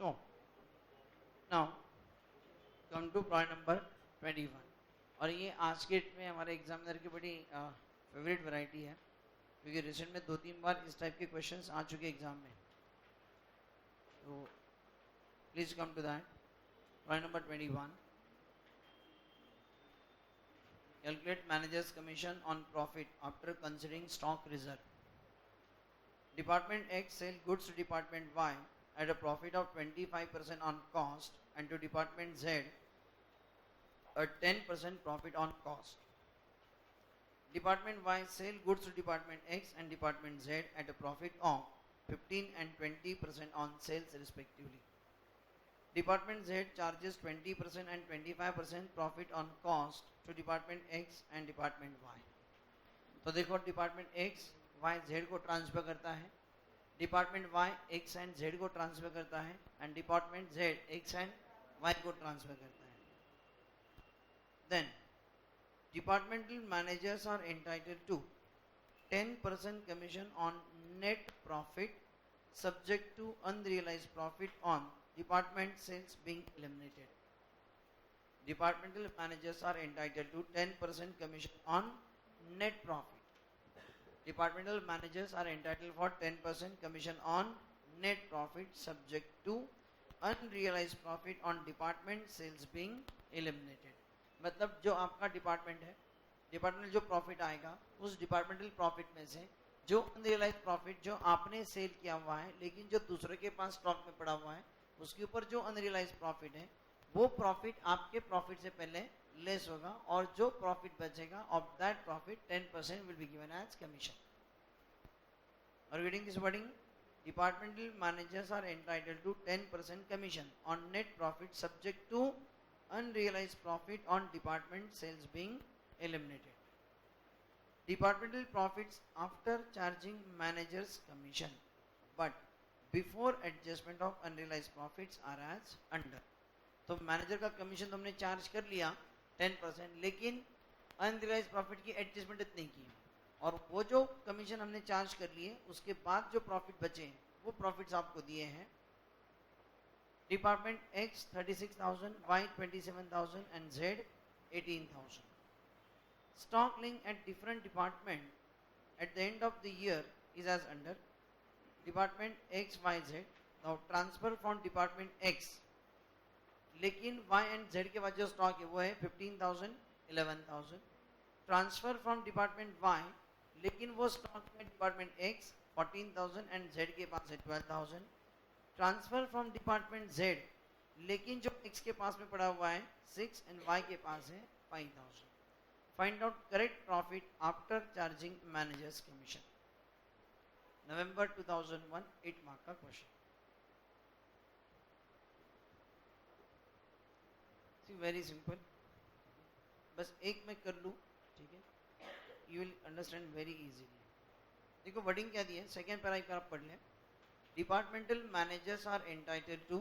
So now come to point number 21 और ये आज के डेट में हमारे एग्जामिनर की बड़ी फेवरेट वैरायटी है क्योंकि रिसेंट में 2-3 बार इस टाइप के क्वेश्चंस आ चुके एग्जाम में. तो please come to that point number 21. Calculate manager's commission on profit after considering stock reserve. Department X sell goods to Department Y at a profit of 25% on cost and to Department Z a 10% profit on cost. Department Y sell goods to Department X and Department Z at a profit of 15 and 20% on sales respectively. Department Z charges 20% and 25% profit on cost to Department X and Department Y. तो देखो Department X Y Z को transfer करता है, Department Y X and Z को transfer करता है and Department Z X and Y को transfer करता है. Then departmental managers are entitled to 10% commission on net profit subject to unrealized profit on department sales being eliminated. Departmental managers are entitled to 10% commission on net profit. Departmental managers are entitled for 10% commission on net profit subject to unrealized profit on department sales being eliminated. मतलब जो आपका department है, departmental जो profit आएगा उस departmental profit में से जो अनरियलाइज प्रॉफिट जो आपने सेल किया हुआ है लेकिन जो दूसरे के पास स्टॉक में पड़ा हुआ है उसके ऊपर जो अनरियलाइज प्रॉफिट है वो प्रॉफिट आपके प्रॉफिट से पहले लेस होगा और जो प्रॉफिट बचेगा of that profit 10% will be given as commission. Are you getting this wording? Departmental managers are entitled to 10% commission on net profit subject to unrealized profit on department sales being eliminated. Departmental profits after charging managers commission but before adjustment of unrealized profits are as under. तो manager का commission तुमने charge कर लिया 10% लेकिन unrealise profit की adjustment इतनी की और वो जो कमीशन हमने चार्ज कर लिए उसके बाद जो प्रॉफिट बचे वो प्रॉफिट्स आपको दिए हैं. Department X 36,000, Y 27,000 and Z 18,000. Stock link at different department at the end of the year is as under. Department X, Y, Z. Now transfer from Department X. लेकिन Y and Z के बाद जो stock है वो है 15,000, 11,000. Transfer from Department Y. लेकिन वो stock है Department X 14,000 and Z के पास है 12,000. ट्रांसफर फ्रॉम डिपार्टमेंट Z लेकिन जो X के पास में पड़ा हुआ है 6 एंड Y के पास है 5,000. Find out correct profit after charging managers commission. November 2001 8 mark का क्वेश्चन. सी वेरी सिंपल, बस एक मैं कर लूँ, ठीक है, you will understand very easily. देखो वर्डिंग क्या दी है, सेकेंड पैराग्राफ आप पढ़ लें. Departmental managers are entitled to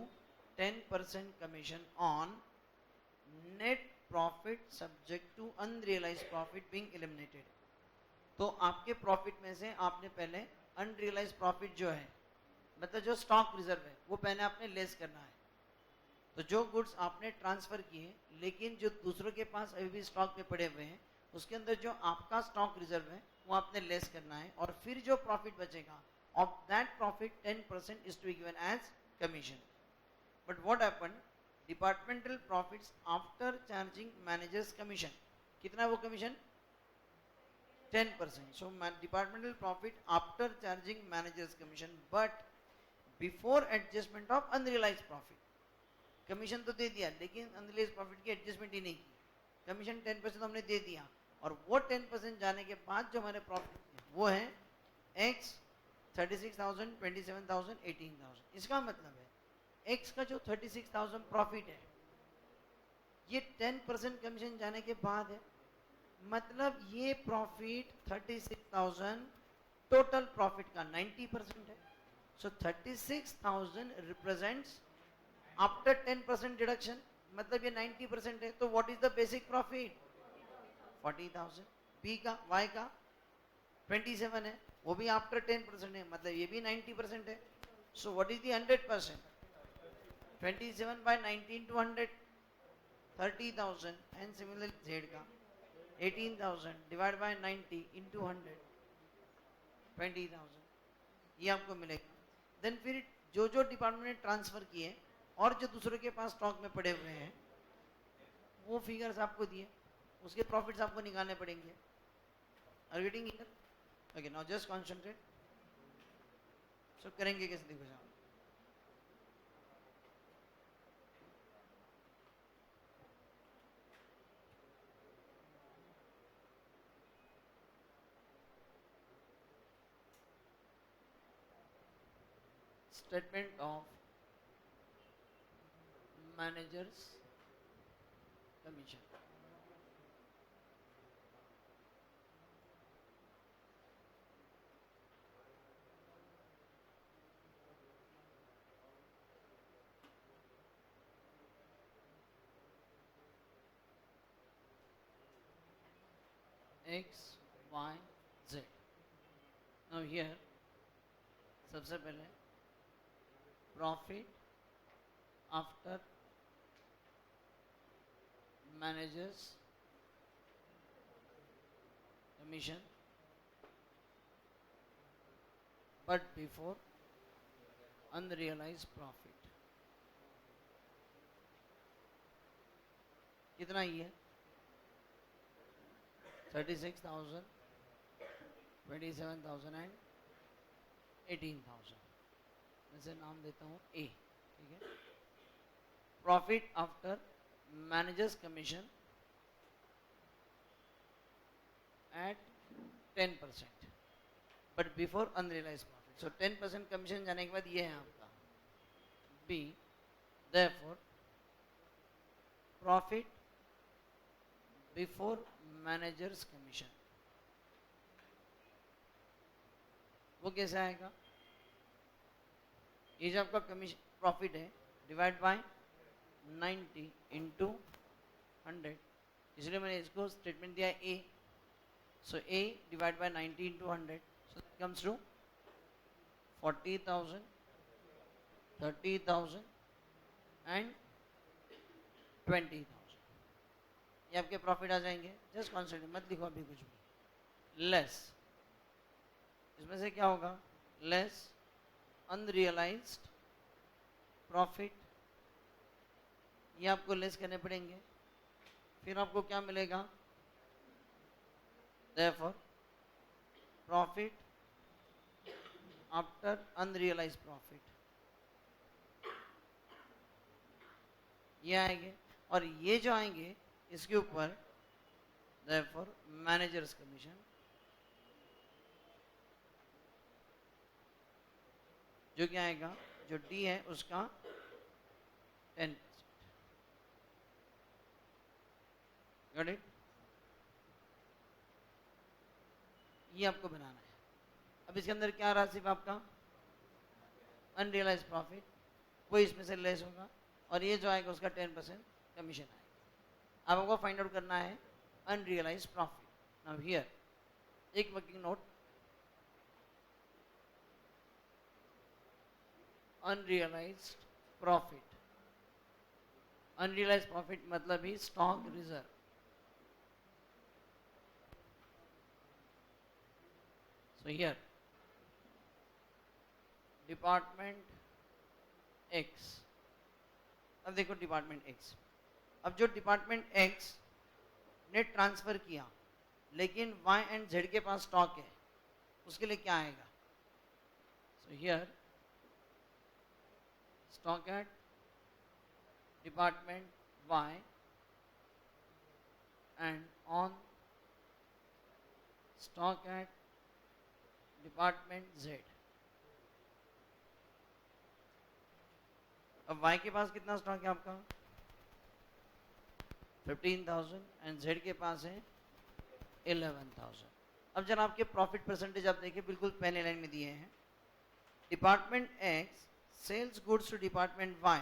10% commission on net profit subject to unrealized profit being eliminated. तो आपके प्रॉफिट में से आपने पहले अनरियलाइज प्रॉफिट जो है मतलब जो स्टॉक रिजर्व है वो पहले आपने लेस करना है. तो जो गुड्स आपने ट्रांसफर किए लेकिन जो दूसरों के पास अभी भी स्टॉक में पड़े हुए हैं उसके अंदर जो आपका स्टॉक रिजर्व है वो आपने लेस करना है और फिर जो प्रॉफिट बचेगा of that profit 10% is to be given as commission. But what happened? Departmental profits after charging managers commission. कितना वो commission? 10%. So departmental profit after charging managers commission but before adjustment of unrealized profit. Commission तो दे दिया लेकिन unrealized profit की adjustment ही नहीं की. Commission 10% हमने दे दिया और वो 10% जाने के बाद जो हमारे profit वो है X 36,000, 27,000, 18,000. इसका मतलब है X का जो 36,000 प्रॉफिट है ये 10% कमीशन जाने के बाद है. मतलब ये प्रॉफिट 36,000 टोटल प्रॉफिट का 90% है. सो 36,000 रिप्रेजेंट्स आफ्टर 10% डिडक्शन, मतलब ये 90% है. तो what is the basic profit? 40,000. B का Y का 27 है वो भी आफ्टर 10% है मतलब ये भी 90% है. So what is the 100%? 27 by 19 to 100 30,000 and similarly Z का 18,000 divided by 90 into 100 20,000 ये आपको मिलेगा. देन फिर जो जो डिपार्टमेंट ने ट्रांसफर किए और जो दूसरों के पास स्टॉक में पड़े हुए हैं वो फिगर्स आपको दिए, उसके प्रॉफिट्स आपको निकालने पड़ेंगे. Are you getting here? Okay, now just concentrate. So करेंगे कैसे देखो साहब. Statement of managers commission. X, Y, Z. Now here सबसे पहले profit after managers commission but before unrealized profit. कितना ही है? 36,000, 27,000 and 18,000. इसे नाम देता हूँ A. ठीक है. Profit after manager's commission at 10% but before unrealised profit. So 10% commission जाने के बाद ये है आपका B. Therefore profit before manager's commission वो कैसे आएगा? ये जो आपका कमीशन प्रॉफिट है डिवाइड बाय 90 इंटू 100, इसलिए मैंने इसको स्टेटमेंट दिया A. So A divide by 90 into 100, so that comes to 40,000, 30,000 and 20,000. ये आपके प्रॉफिट आ जाएंगे. जस्ट कॉन्सेंट्रेट, मत लिखो अभी कुछ भी. लेस इसमें से क्या होगा? लेस अनरियलाइज्ड प्रॉफिट, ये आपको लेस करने पड़ेंगे. फिर आपको क्या मिलेगा? Therefore profit after unrealised profit ये आएंगे. और ये जो आएंगे इसके ऊपर देयरफॉर मैनेजर्स कमीशन जो क्या आएगा? जो D है उसका 10%. Got it? ये आपको बनाना है. अब इसके अंदर क्या आ रहा? सिर्फ आपका अनरियलाइज प्रॉफिट, वो इसमें से लेस होगा और ये जो आएगा उसका 10% कमीशन आएगा. अब आपको फाइंड आउट करना है अनरियलाइज प्रॉफिट. नाउ हियर एक working note. Unrealised profit, unrealised profit मतलब ही stock reserve. So here department X. अब देखो डिपार्टमेंट एक्स. अब जो डिपार्टमेंट एक्स ने ट्रांसफर किया लेकिन वाई एंड जेड के पास स्टॉक है, उसके लिए क्या आएगा? So here stock at department Y and on stock at department Z. अब Y के पास कितना स्टॉक है आपका? 15,000 एंड Z के पास है 11,000. अब जरा आपके प्रॉफिट परसेंटेज आप देखिए, बिल्कुल पहले लाइन में दिए हैं. Department x sells goods to department Y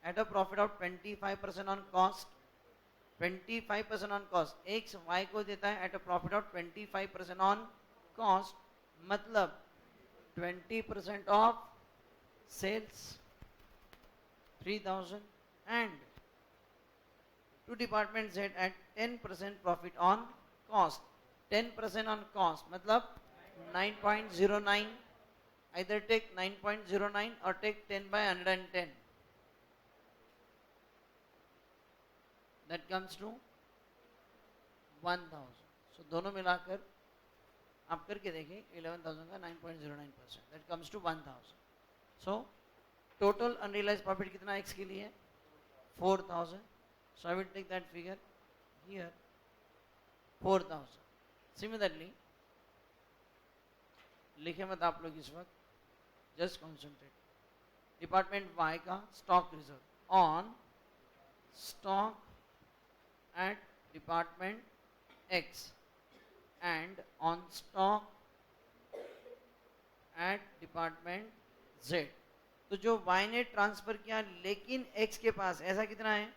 at a profit of 25% on cost. 25% on cost. X Y को देता है at a profit of 25% on cost, मतलब 20% of sales 3000 and to department Z at 10% profit on cost. 10% on cost मतलब 9.09, either take 9.09 or take 10 by 110. That comes to 1000. So दोनों मिलाकर आप करके देखिए 11,000 का 9.09%, that comes to 1000. So total unrealized profit कितना x के लिए? 4,000. So I will take that figure here, 4,000. Similarly, लिखे मत आप लोग इस वक्त, just concentrate. Department Y का stock reserve on stock at department X and on stock at department Z. तो जो Y ने ट्रांसफर किया लेकिन X के पास ऐसा कितना है?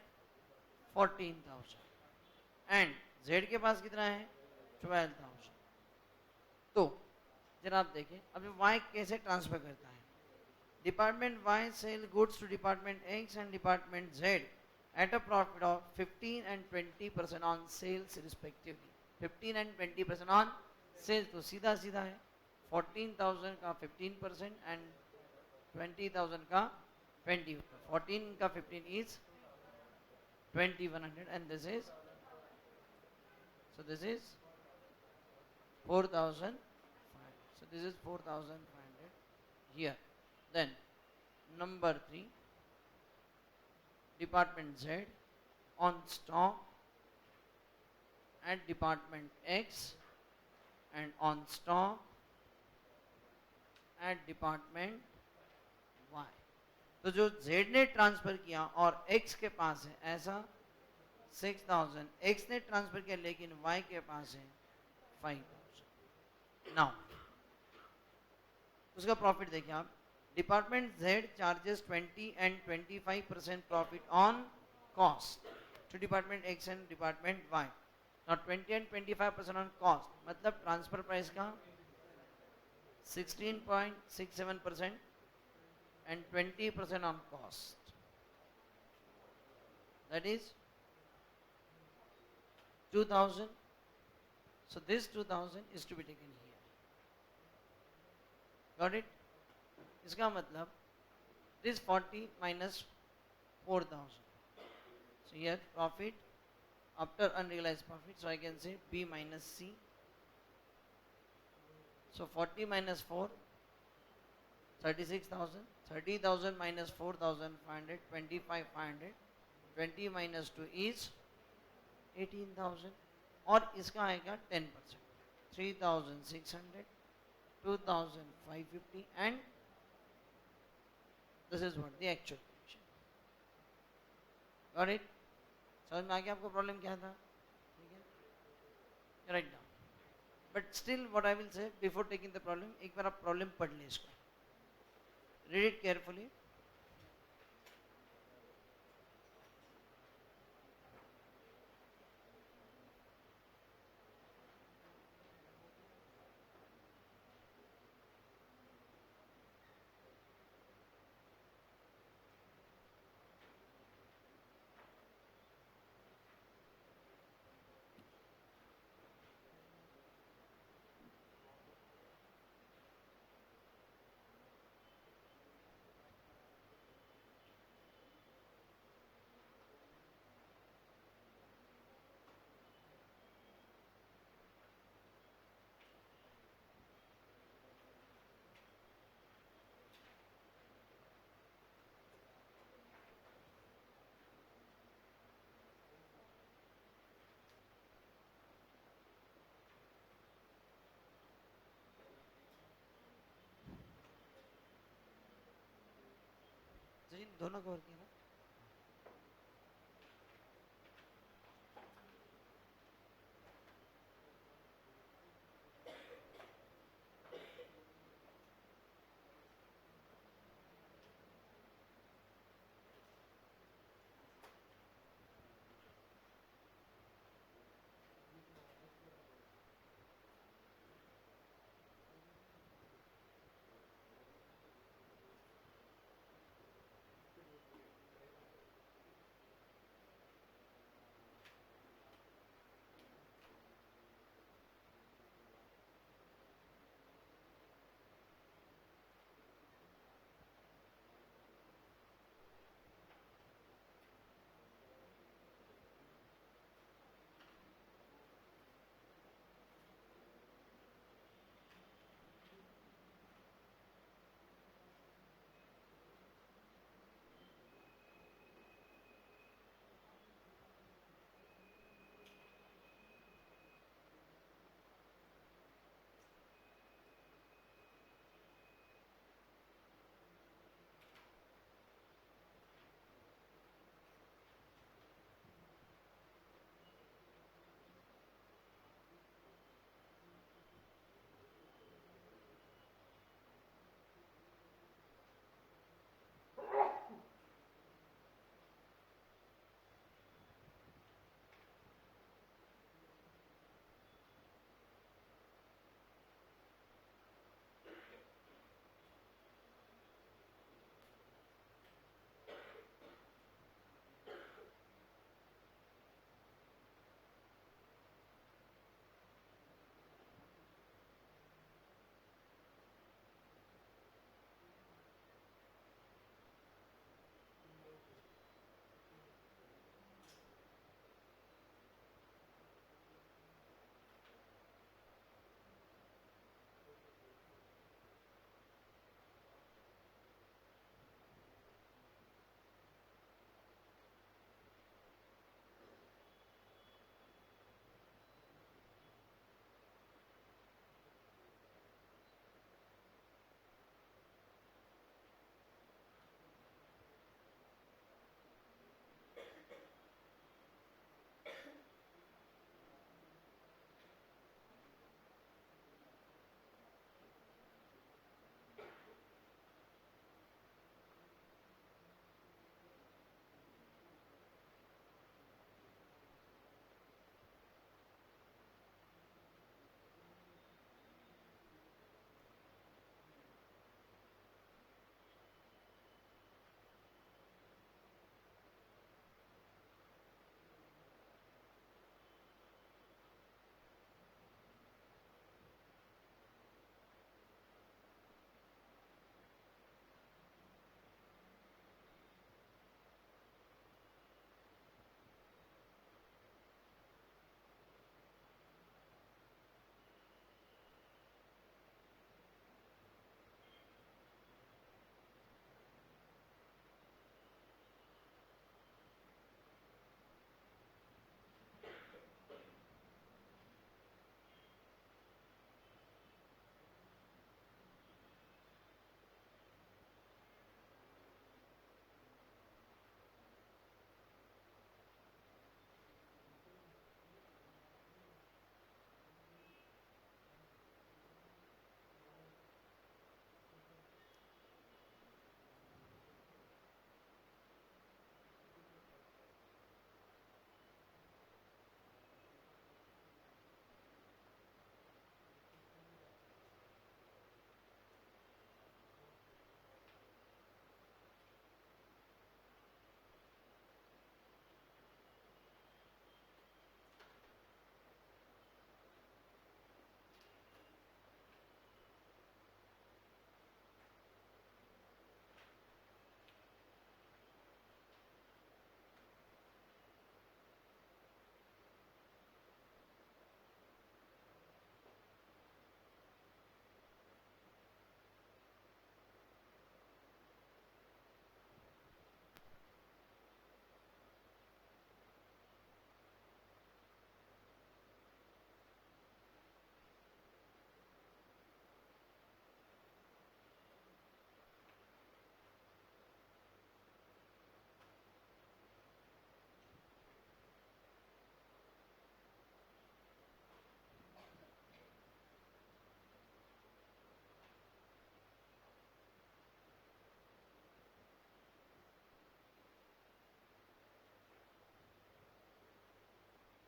14,000 एंड Z के पास कितना है? 12,000. तो जरा आप देखें अभी Y कैसे ट्रांसफर करता है. Department Y sell goods to department X and department Z at a profit of 15 and 20% on sales respectively. 15 and 20% on sales. तो सीधा सीधा है 14,000 का 15% and 20,000 का 20. 14 का 15 is 2,100 and this is, so this is 4,500. So this is 4,500 here. Then number 3, department Z on stock at department X and on stock at department Y. तो जो Z ने ट्रांसफर किया और X के पास है ऐसा 6,000, X ने ट्रांसफर किया लेकिन Y के पास है 5,000. नाउ उसका प्रॉफिट देखिए आप. Department Z charges 20 and 25% profit on cost to department X and department Y. Now 20 and 25% on cost मतलब ट्रांसफर प्राइस का 16.67% and 20% on cost. That is 2,000. So this 2,000 is to be taken here. Got it? इसका मतलब this 40 minus 4,000. So here profit after unrealized profit. So I can say B minus C. So 40 minus 4, 36,000. 30,000 minus 4,500, 25,500. 20 minus 2 is 18,000. और इसका आएगा 10%. 3,600, 2,550 and this is what the actual commission. Got it? समझ में आ गया आपको problem क्या था? ठीक है? Write down. But still what I will say before taking the problem, एक बार आप प्रॉब्लम पढ़ लें इसको. Read it carefully. दोनों कवर किया ना.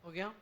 हो गया?